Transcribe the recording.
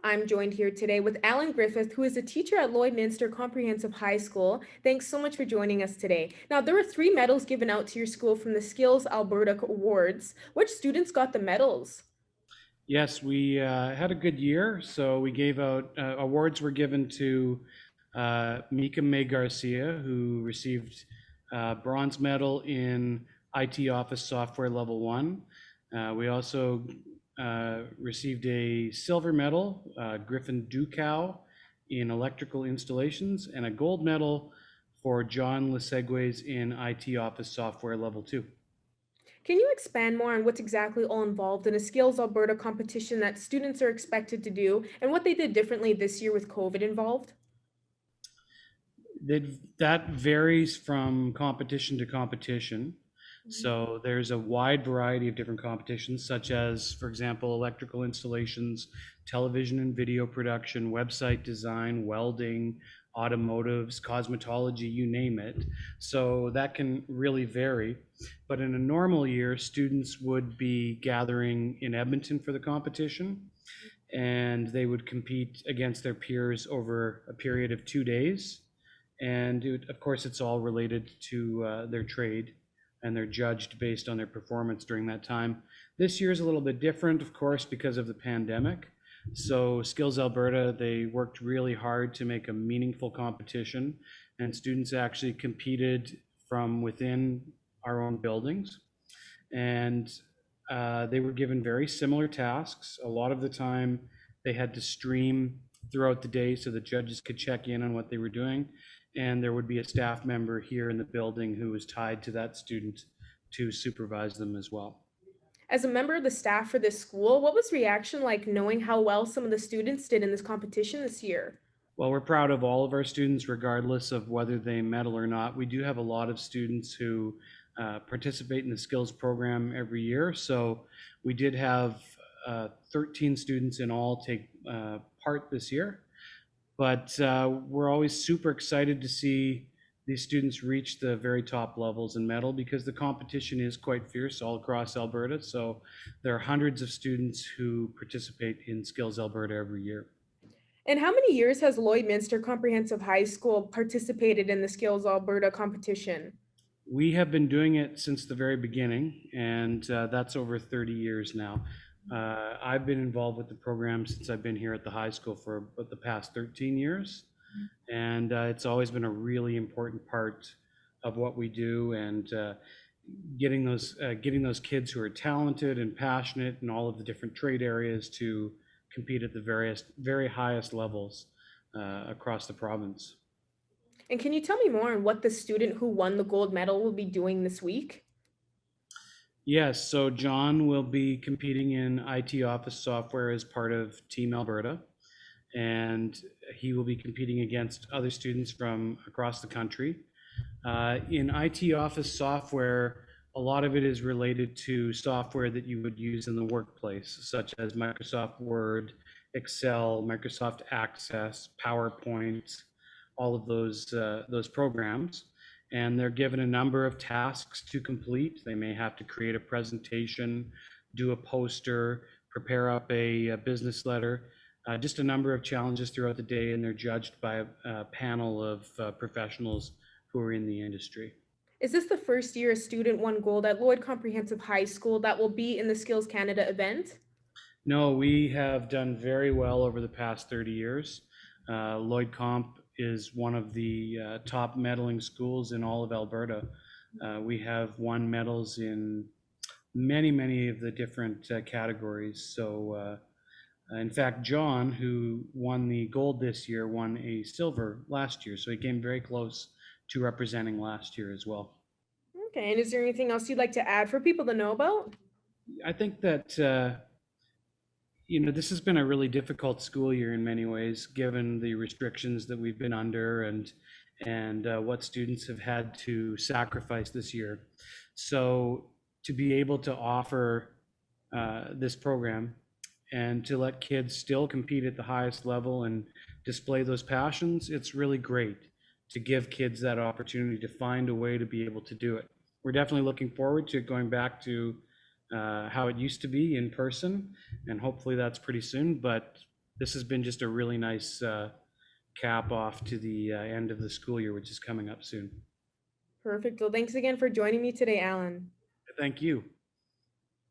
I'm joined here today with Alan Griffith, who is a teacher at Lloydminster Comprehensive High School. Thanks so much for joining us today. Now, there were 3 medals given out to your school from the Skills Alberta Awards. Which students got the medals? Yes, we had a good year. So we gave out awards were given to Mika May Garcia, who received bronze medal in IT Office Software Level 1. We also received a silver medal, Griffin Ducow, in electrical installations, and a gold medal for John Lesegways in IT Office Software Level 2. Can you expand more on what's exactly all involved in a Skills Alberta competition that students are expected to do and what they did differently this year with COVID involved? That varies from competition to competition. So there's a wide variety of different competitions, such as, for example, electrical installations, television and video production, website design, welding, automotives, cosmetology, you name it. So that can really vary. But in a normal year, students would be gathering in Edmonton for the competition, and they would compete against their peers over a period of 2 days. And of course, it's all related to their trade, and they're judged based on their performance during that time. This year is a little bit different, of course, because of the pandemic. So Skills Alberta, they worked really hard to make a meaningful competition, and students actually competed from within our own buildings. And they were given very similar tasks. A lot of the time, they had to stream throughout the day so the judges could check in on what they were doing. And there would be a staff member here in the building who was tied to that student to supervise them as well. As a member of the staff for this school, what was reaction like knowing how well some of the students did in this competition this year? Well, we're proud of all of our students, regardless of whether they medal or not. We do have a lot of students who participate in the skills program every year. So we did have 13 students in all take part this year. But we're always super excited to see these students reach the very top levels and medal, because the competition is quite fierce all across Alberta. So there are hundreds of students who participate in Skills Alberta every year. And how many years has Lloydminster Comprehensive High School participated in the Skills Alberta competition? We have been doing it since the very beginning, and that's over 30 years now. I've been involved with the program since I've been here at the high school for about the past 13 years. And it's always been a really important part of what we do, and getting those kids who are talented and passionate in all of the different trade areas to compete at the very highest levels across the province. And can you tell me more on what the student who won the gold medal will be doing this week? Yes, so John will be competing in IT Office software as part of Team Alberta, and he will be competing against other students from across the country. In IT Office software, a lot of it is related to software that you would use in the workplace, such as Microsoft Word, Excel, Microsoft Access, PowerPoint, all of those programs. And they're given a number of tasks to complete. They may have to create a presentation, do a poster, prepare up a business letter, just a number of challenges throughout the day, and they're judged by a panel of professionals who are in the industry. Is this the first year a student won gold at Lloyd Comprehensive High School that will be in the Skills Canada event? No, we have done very well over the past 30 years. Lloyd Comp is one of the top medaling schools in all of Alberta. We have won medals in many of the different categories. So in fact, John, who won the gold this year, won a silver last year. So he came very close to representing last year as well. Okay, and is there anything else you'd like to add for people to know about? I think that this has been a really difficult school year in many ways, given the restrictions that we've been under, and what students have had to sacrifice this year. So to be able to offer this program and to let kids still compete at the highest level and display those passions, it's really great to give kids that opportunity to find a way to be able to do it. We're definitely looking forward to going back to how it used to be in person, and hopefully that's pretty soon. But this has been just a really nice cap off to the end of the school year, which is coming up soon. Perfect. Well, thanks again for joining me today, Alan. Thank you.